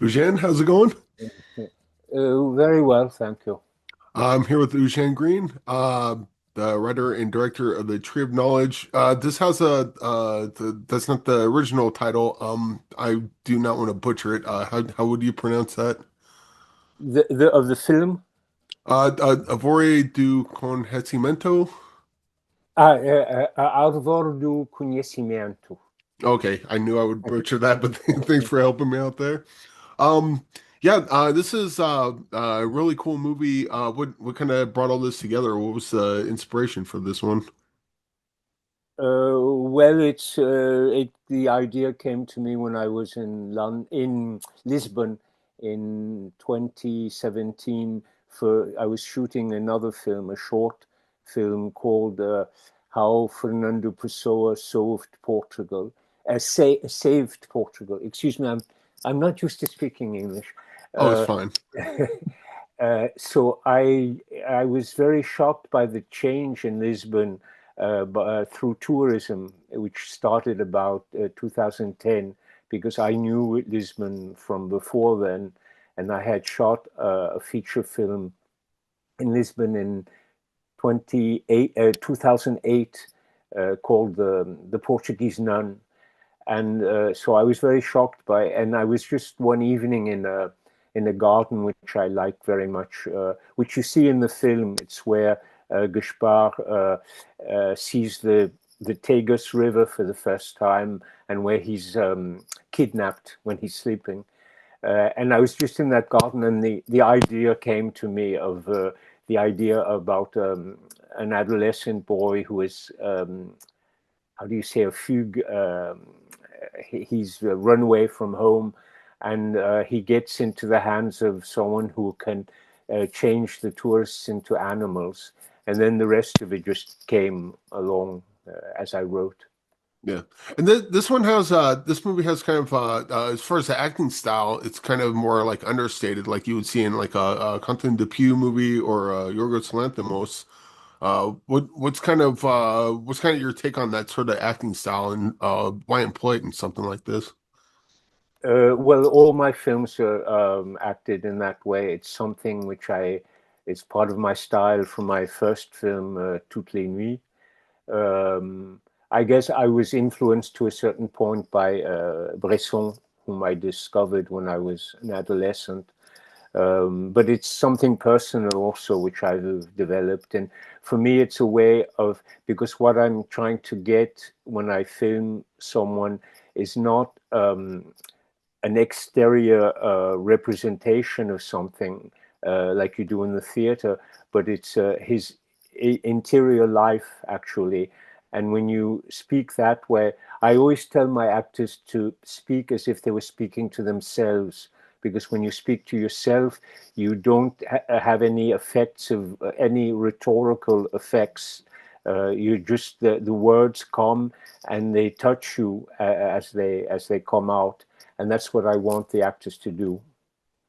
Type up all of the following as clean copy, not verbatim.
Eugène, how's it going? Very well, thank you. I'm here with Eugène Green, the writer and director of the Tree of Knowledge. This has that's not the original title. I do not want to butcher it. How would you pronounce that? Of the film, Avore do Conhecimento. Arvor do Conhecimento. Okay, I knew I would butcher that, but thanks for helping me out there. Um, yeah, this is a really cool movie. What kind of brought all this together? What was the inspiration for this one? The idea came to me when I was in Lisbon in 2017. I was shooting another film, a short film called "How Fernando Pessoa Solved Portugal," saved Portugal. Excuse me, I'm not used to speaking English. Oh, it's Uh, fine. so I was very shocked by the change in Lisbon through tourism, which started about 2010, because I knew Lisbon from before then, and I had shot a feature film in Lisbon in 2008 called the Portuguese Nun, and so I was very shocked by, and I was just one evening in a garden which I like very much, which you see in the film. It's where Gaspar sees the Tagus River for the first time, and where he's kidnapped when he's sleeping. And I was just in that garden, and the idea came to me of the idea about an adolescent boy who is how do you say, a fugue. He's run away from home, and he gets into the hands of someone who can change the tourists into animals. And then the rest of it just came along as I wrote. Yeah, and this one has this movie has kind of as far as the acting style, it's kind of more like understated, like you would see in like a Quentin Dupieux movie or Yorgos Lanthimos. What's kind of your take on that sort of acting style and why employ it in something like this? Well, all my films are acted in that way. It's something which it's part of my style from my first film, Toutes les Nuits. Um, I guess I was influenced to a certain point by Bresson, whom I discovered when I was an adolescent. But it's something personal also, which I've developed. And for me, it's a way of, because what I'm trying to get when I film someone is not an exterior representation of something like you do in the theater, but it's his interior life, actually. And when you speak that way, I always tell my actors to speak as if they were speaking to themselves, because when you speak to yourself, you don't have any effects of any rhetorical effects. You just the words come and they touch you as they come out, and that's what I want the actors to do.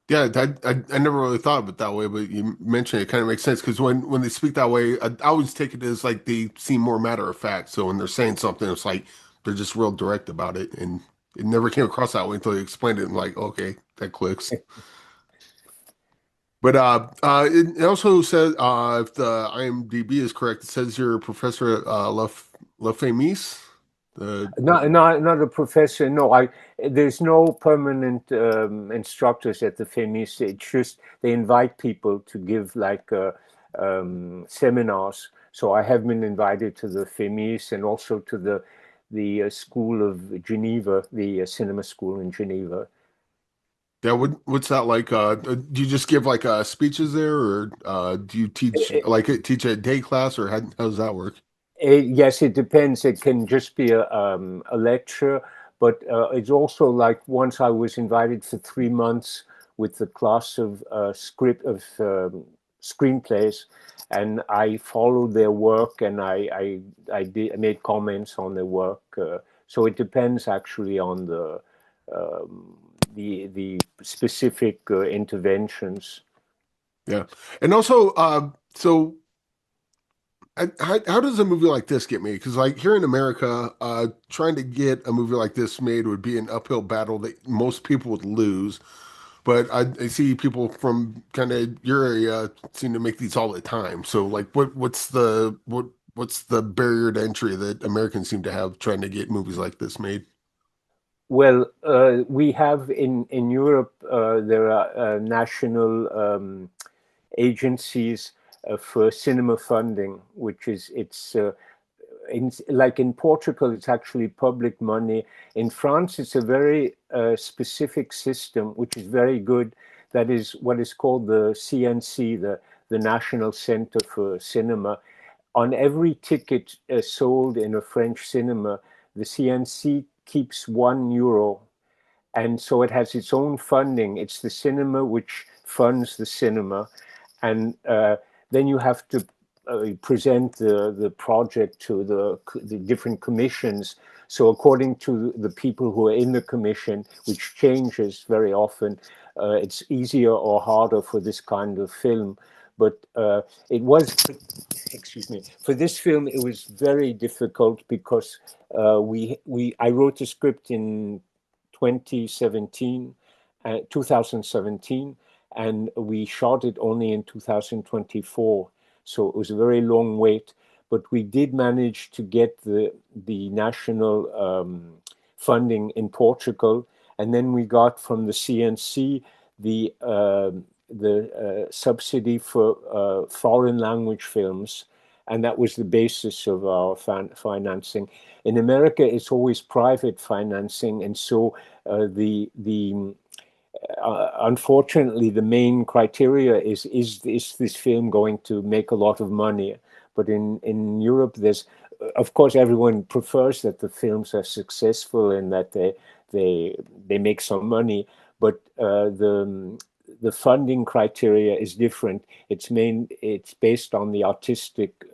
Yeah, I never really thought of it that way, but you mentioned it kind of makes sense because when they speak that way, I always take it as like they seem more matter of fact. So when they're saying something, it's like they're just real direct about it, and it never came across that way until you explained it. And like, okay, that clicks. But it also says if the IMDb is correct, it says you're a professor at La Femis. The Not a professor. No, I. There's no permanent instructors at the FEMIS. It's just they invite people to give like seminars. So I have been invited to the FEMIS and also to the School of Geneva, the cinema school in Geneva. Yeah, what's that like? Do you just give like speeches there, or do you teach Eh, like teach a day class, or how does that work? Yes, it depends. It can just be a lecture, but it's also like once I was invited for 3 months with the class of script of screenplays, and I followed their work and I made comments on their work. So it depends actually on um, the specific interventions. Yeah, and also, so how does a movie like this get made? Because like here in America, trying to get a movie like this made would be an uphill battle that most people would lose. but I see people from kind of your area seem to make these all the time. So like, what's the barrier to entry that Americans seem to have trying to get movies like this made? Well, we have in Europe, there are national agencies for cinema funding, which is like in Portugal, it's actually public money. In France, it's a very specific system, which is very good. That is what is called the CNC, the National Center for Cinema. On every ticket sold in a French cinema, the CNC keeps €1. And so it has its own funding. It's the cinema which funds the cinema. And then you have to present the project to the different commissions. So according to the people who are in the commission, which changes very often, it's easier or harder for this kind of film. But it was, excuse me, for this film, it was very difficult because I wrote a script in 2017, 2017, and we shot it only in 2024. So it was a very long wait, but we did manage to get the national funding in Portugal, and then we got from the CNC the subsidy for foreign language films, and that was the basis of our financing. In America, it's always private financing, and so unfortunately, the main criteria is this film going to make a lot of money? But in Europe, there's, of course, everyone prefers that the films are successful and that they make some money, but the funding criteria is different. It's based on the artistic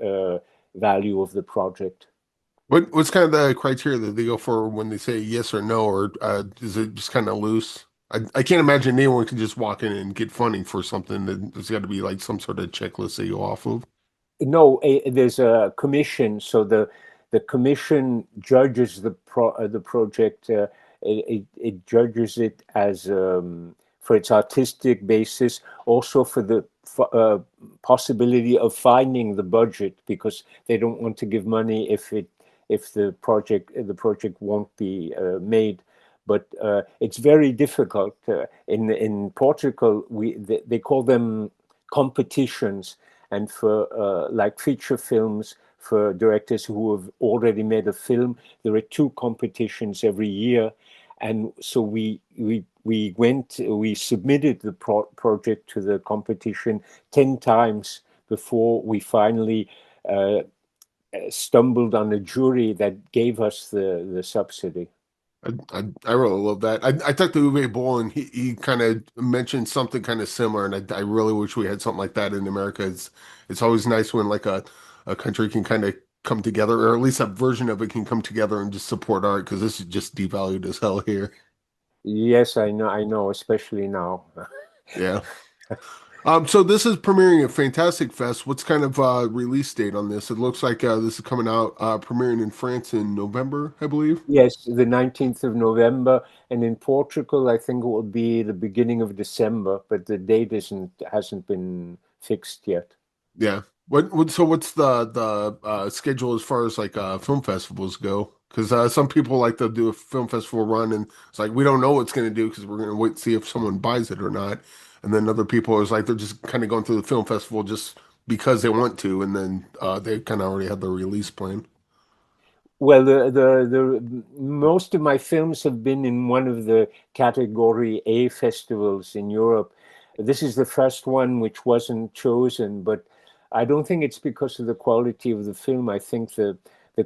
value of the project. What's kind of the criteria that they go for when they say yes or no, or is it just kind of loose? I can't imagine anyone can just walk in and get funding for something. There's got to be like some sort of checklist they go off of. No, there's a commission. So the commission judges the project. It judges it as for its artistic basis, also for the possibility of finding the budget, because they don't want to give money if the project won't be made. But it's very difficult. In Portugal, they call them competitions, and for like feature films, for directors who have already made a film, there are 2 competitions every year. And so we submitted the project to the competition 10 times before we finally stumbled on a jury that gave us the subsidy. I really love that. I talked to Uwe Boll and he kind of mentioned something kind of similar, and I really wish we had something like that in America. It's always nice when like a country can kind of come together, or at least a version of it can come together and just support art, because this is just devalued as hell here. Yes, I know, especially now. Yeah. So this is premiering at Fantastic Fest. What's kind of release date on this? It looks like this is coming out premiering in France in November, I believe. Yes, the 19th of November, and in Portugal, I think it will be the beginning of December, but the date hasn't been fixed yet. Yeah. So what's the schedule as far as like film festivals go? Because some people like to do a film festival run, and it's like we don't know what's going to do because we're going to wait and see if someone buys it or not. And then other people is like they're just kind of going through the film festival just because they want to, and then they kind of already have the release plan. Well, the most of my films have been in one of the category A festivals in Europe. This is the first one which wasn't chosen, but I don't think it's because of the quality of the film. I think the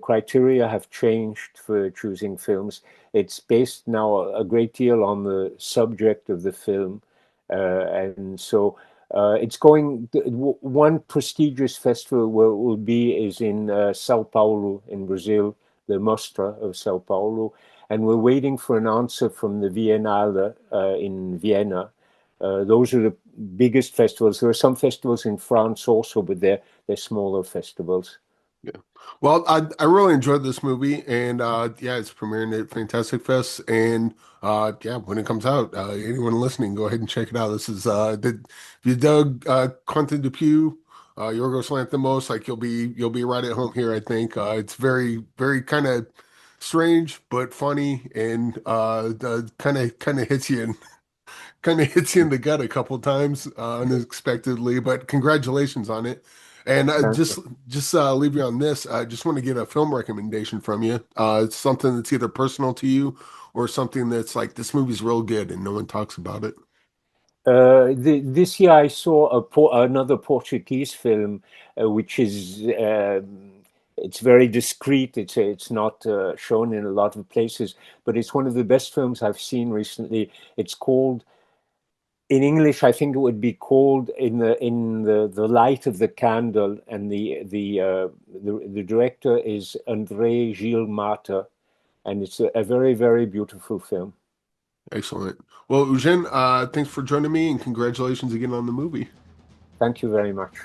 criteria have changed for choosing films. It's based now a great deal on the subject of the film, and so it's going. One prestigious festival where it will be is in Sao Paulo in Brazil, the Mostra of Sao Paulo, and we're waiting for an answer from the Biennale in Vienna. Those are the biggest festivals. There are some festivals in France also, but they're smaller festivals. Yeah. Well, I really enjoyed this movie, and yeah, it's premiering at Fantastic Fest, and yeah, when it comes out, anyone listening, go ahead and check it out. This is if you dug Quentin Dupieux, Yorgos Lanthimos, like you'll be right at home here. I think it's very kind of strange but funny, and kind of hits you in the gut a couple times unexpectedly, but congratulations on it. And Thank just you. just leave you on this. I just want to get a film recommendation from you. It's something that's either personal to you or something that's like this movie's real good and no one talks about it. This year I saw another Portuguese film, which is it's very discreet. It's not shown in a lot of places, but it's one of the best films I've seen recently. It's called, in English, I think it would be called in the light of the candle, and the director is André Gilles Mata, and it's a very very beautiful film. Excellent. Well, Eugène, thanks for joining me and congratulations again on the movie. Thank you very much.